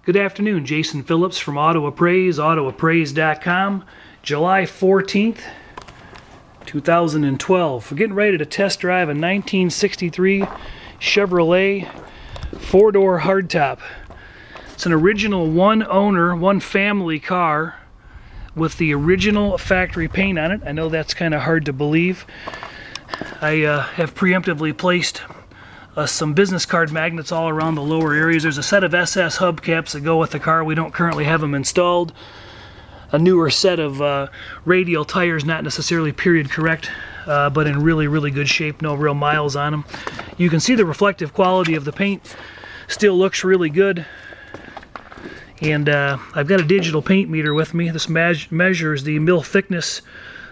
Good afternoon, Jason Phillips from Auto Appraise, autoappraise.com, July 14th, 2012. We're getting ready to test drive a 1963 Chevrolet four-door hardtop. It's an original one-owner, one-family car with the original factory paint on it. I know that's kind of hard to believe. I have preemptively placed some business card magnets all around the lower areas. There's a set of SS hubcaps that go with the car. We don't currently have them installed. A newer set of radial tires, not necessarily period correct, but in really good shape, no real miles on them. You can see the reflective quality of the paint still looks really good. And I've got a digital paint meter with me. This measures the mil thickness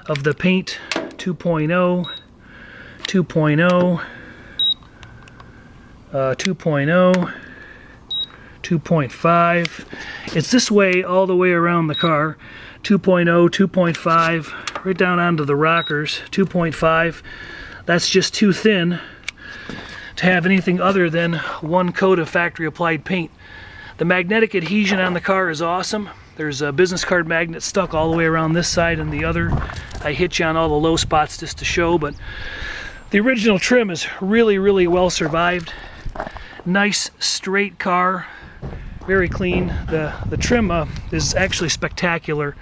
of the paint, 2.0, 2.0, 2.0, 2.5. It's this way all the way around the car. 2.0, 2.5, right down onto the rockers. 2.5. That's just too thin to have anything other than one coat of factory applied paint. The magnetic adhesion on the car is awesome. There's a business card magnet stuck all the way around this side and the other. I hit you on all the low spots just to show, but the original trim is really well survived. Nice straight car, very clean. The trim is actually spectacular.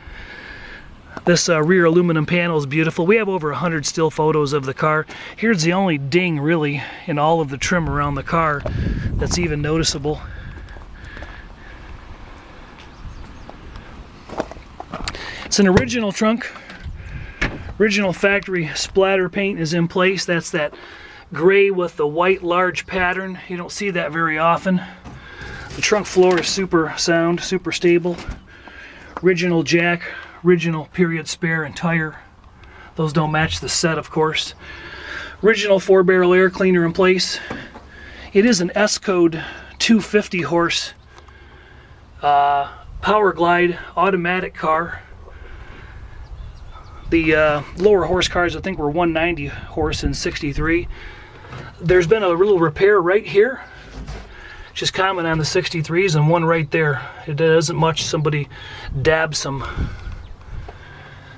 This rear aluminum panel is beautiful. We have over 100 still photos of the car. Here's the only ding really in all of the trim around the car that's even noticeable. It's an original trunk. Original factory splatter paint is in place. That's that gray with the white large pattern. You don't see that very often. The trunk floor is super sound, super stable. Original jack, original period spare and tire. Those don't match the set, of course. Original 4-barrel air cleaner in place. It is an S-Code 250 horse Power Glide automatic car. The lower horse cars, I think, were 190 horse in 63. There's been a little repair right here, which is common on the 63s, and one right there. It isn't much. Somebody dabbed some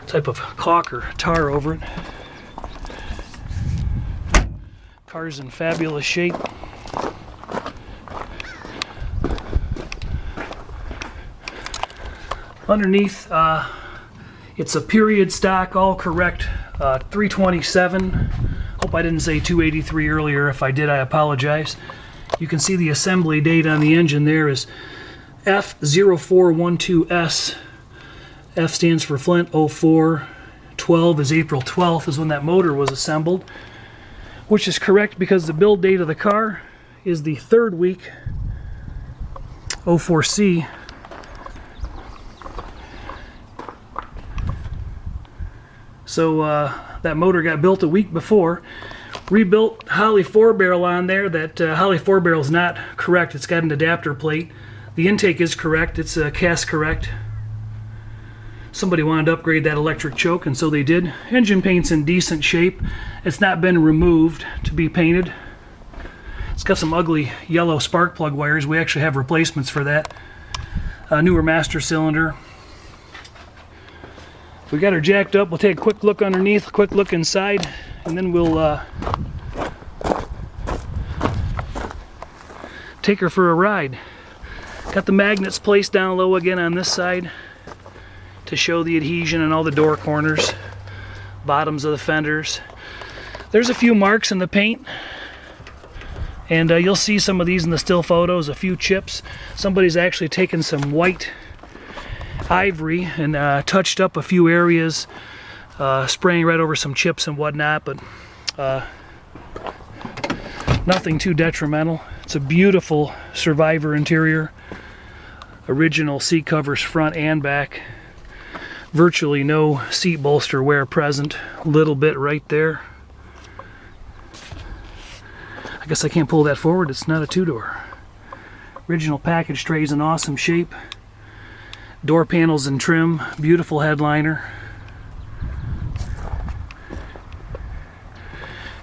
type of caulk or tar over it. Car's in fabulous shape. Underneath, it's a period stock, all correct, 327. Hope I didn't say 283 earlier. If I did, I apologize. You can see the assembly date on the engine there is F0412S. F stands for Flint, 04. 12 is April 12th is when that motor was assembled, which is correct because the build date of the car is the third week, 04C. So that motor got built a week before. Rebuilt Holley 4-barrel on there. That Holley 4-barrel is not correct. It's got an adapter plate. The intake is correct. It's cast correct. Somebody wanted to upgrade that electric choke, and so they did. Engine paint's in decent shape. It's not been removed to be painted. It's got some ugly yellow spark plug wires. We actually have replacements for that. Newer master cylinder. We got her jacked up. We'll take a quick look underneath, a quick look inside, and then we'll take her for a ride. Got the magnets placed down low again on this side to show the adhesion in all the door corners, bottoms of the fenders. There's a few marks in the paint, and you'll see some of these in the still photos, a few chips. Somebody's actually taken some white ivory and touched up a few areas, spraying right over some chips and whatnot, but nothing too detrimental. It's a beautiful Survivor interior. Original seat covers front and back. Virtually no seat bolster wear present. A little bit right there. I guess I can't pull that forward. It's not a two-door. Original package tray's in awesome shape. Door panels and trim, beautiful headliner.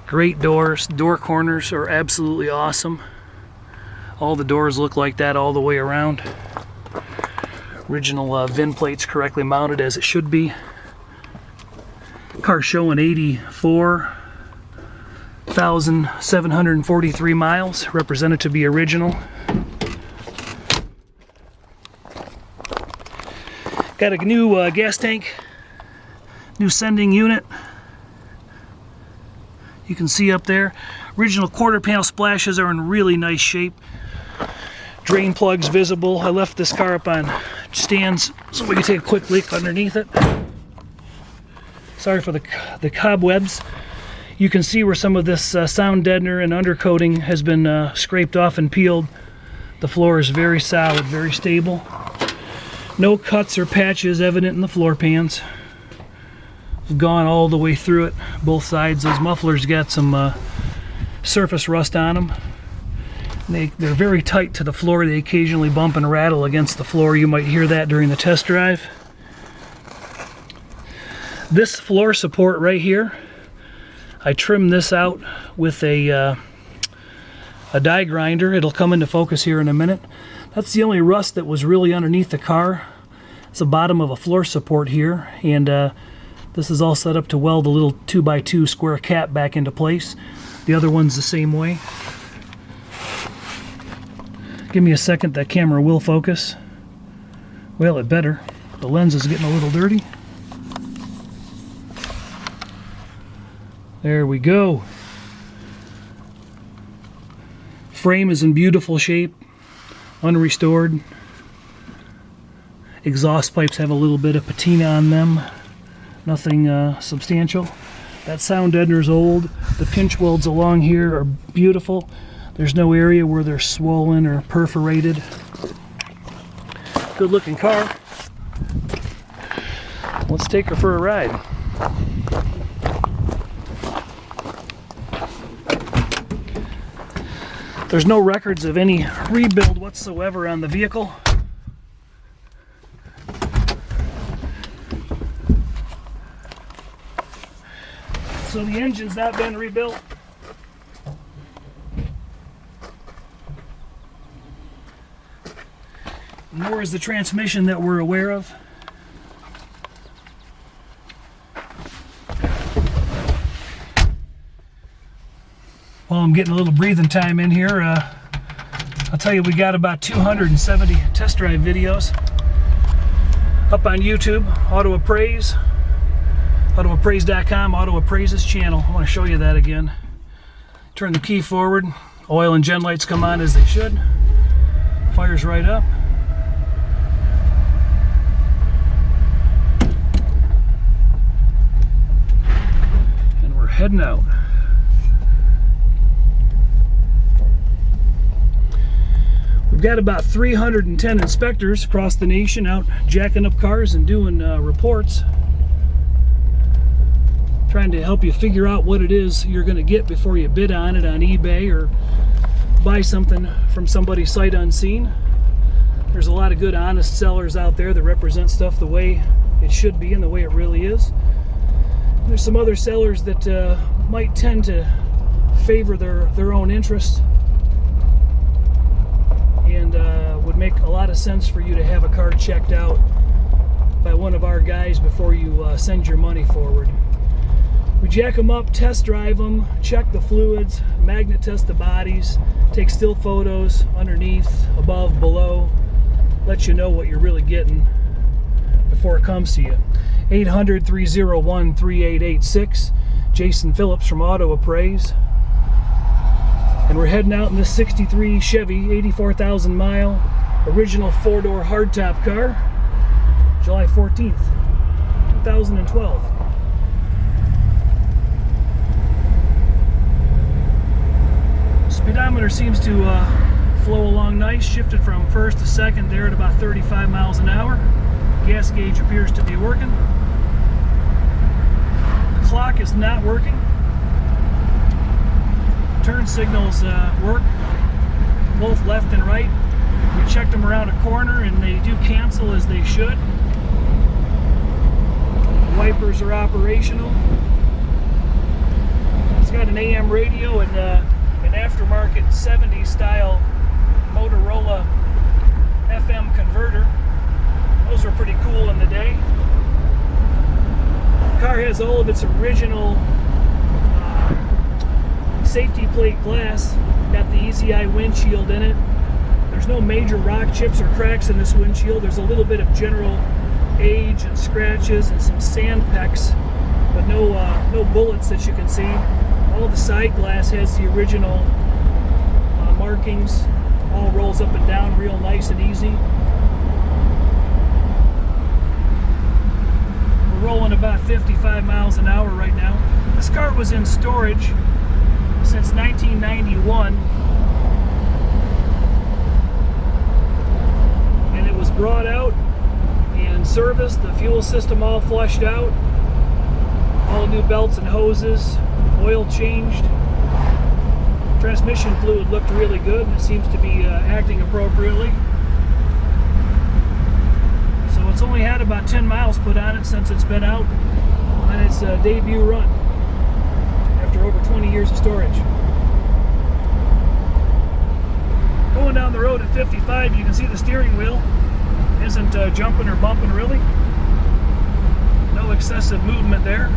Great doors. Door corners are absolutely awesome. All the doors look like that all the way around. Original VIN plates correctly mounted as it should be. Car showing 84,743 miles, represented to be original. Got a new gas tank, new sending unit. You can see up there. Original quarter panel splashes are in really nice shape. Drain plugs visible. I left this car up on stands so we can take a quick look underneath it. Sorry for the cobwebs. You can see where some of this sound deadener and undercoating has been scraped off and peeled. The floor is very solid, very stable. No cuts or patches evident in the floor pans. I've gone all the way through it, both sides. Those mufflers got some surface rust on them. They're very tight to the floor. They occasionally bump and rattle against the floor. You might hear that during the test drive. This floor support right here, I trimmed this out with a die grinder. It'll come into focus here in a minute. That's the only rust that was really underneath the car. It's the bottom of a floor support here, and this is all set up to weld a little 2x2 square cap back into place. The other one's the same way. Give me a second, that camera will focus. Well, it better. The lens is getting a little dirty. There we go. Frame is in beautiful shape, unrestored. Exhaust pipes have a little bit of patina on them. Nothing substantial. That sound deadener's old. The pinch welds along here are beautiful. There's no area where they're swollen or perforated. Good looking car. Let's take her for a ride. There's no records of any rebuild whatsoever on the vehicle. So the engine's not been rebuilt. Nor is the transmission that we're aware of. While I'm getting a little breathing time in here, I'll tell you we got about 270 test drive videos up on YouTube, Auto Appraise, autoappraise.com, Auto Appraise's channel. I want to show you that again. Turn the key forward, oil and gen lights come on as they should. Fires right up. And we're heading out. We've got about 310 inspectors across the nation out jacking up cars and doing reports, trying to help you figure out what it is you're going to get before you bid on it on eBay or buy something from somebody sight unseen. There's a lot of good, honest sellers out there that represent stuff the way it should be and the way it really is. There's some other sellers that might tend to favor their own interests, and would make a lot of sense for you to have a car checked out by one of our guys before you send your money forward. We jack them up, test drive them, check the fluids, magnet test the bodies, take still photos underneath, above, below, let you know what you're really getting before it comes to you. 800-301-3886, Jason Phillips from Auto Appraise. And we're heading out in this 63 Chevy, 84,000 mile, original 4-door hardtop car, July 14th, 2012. Speedometer seems to flow along nice, shifted from first to second there at about 35 miles an hour. Gas gauge appears to be working. The clock is not working. Turn signals work, both left and right. We checked them around a corner and they do cancel as they should. Wipers are operational. It's got an AM radio and an aftermarket 70s style Motorola FM converter. has all of its original safety plate glass. Got the Easy Eye windshield in it. There's no major rock chips or cracks in this windshield. There's a little bit of general age and scratches and some sand pecks, but no bullets that you can see. All the side glass has the original markings. All rolls up and down real nice and easy. We're rolling about 55 miles an hour right now. This car was in storage since 1991, and it was brought out and serviced, the fuel system all flushed out, all new belts and hoses, oil changed. Transmission fluid looked really good, and it seems to be acting appropriately. So it's only had about 10 miles put on it since it's been out on its debut run after over 20 years of storage. Going down the road at 55, you can see the steering wheel isn't jumping or bumping really. No excessive movement there.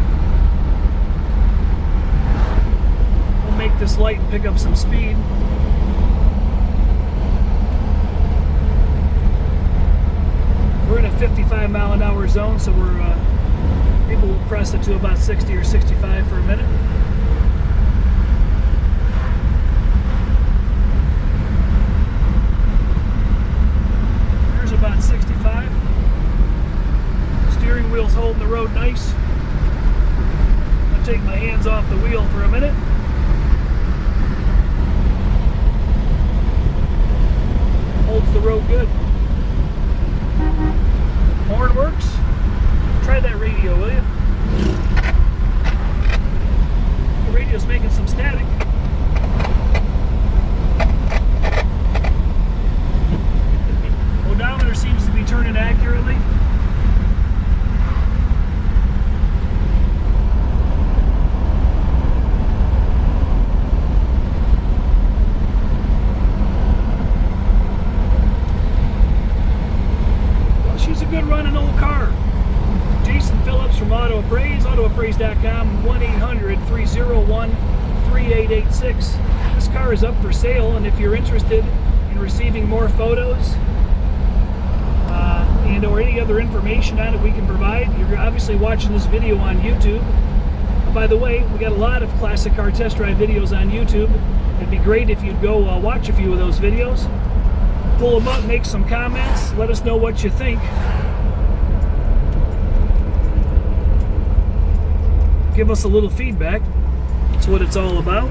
We'll make this light and pick up some speed. We're in a 55 mile an hour zone, so we're able to press it to about 60 or 65 for a minute. There's about 65. Steering wheel's holding the road nice. I'm going to take my hands off the wheel for a minute. Holds the road good. Horn works. Try that radio, will you? The radio's making some static. Odometer seems to be turning accurately. Good running old car. Jason Phillips from Auto Appraise, autoappraise.com, 1-800-301-3886. This car is up for sale, and if you're interested in receiving more photos and or any other information on it we can provide, you're obviously watching this video on YouTube. By the way, we got a lot of classic car test drive videos on YouTube. It'd be great if you'd go watch a few of those videos. Pull them up, make some comments, let us know what you think. Give us a little feedback. That's what it's all about.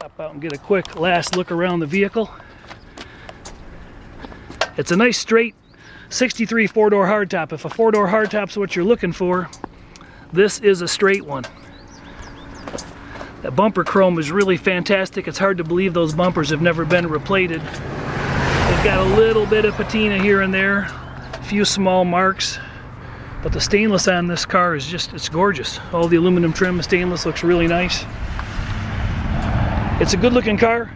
Hop out and get a quick last look around the vehicle. It's a nice straight 63 four-door hardtop. If a four-door hardtop's what you're looking for, this is a straight one. That bumper chrome is really fantastic. It's hard to believe those bumpers have never been replated. They've got a little bit of patina here and there, a few small marks, but the stainless on this car is just, it's gorgeous. All the aluminum trim, the stainless looks really nice. It's a good looking car.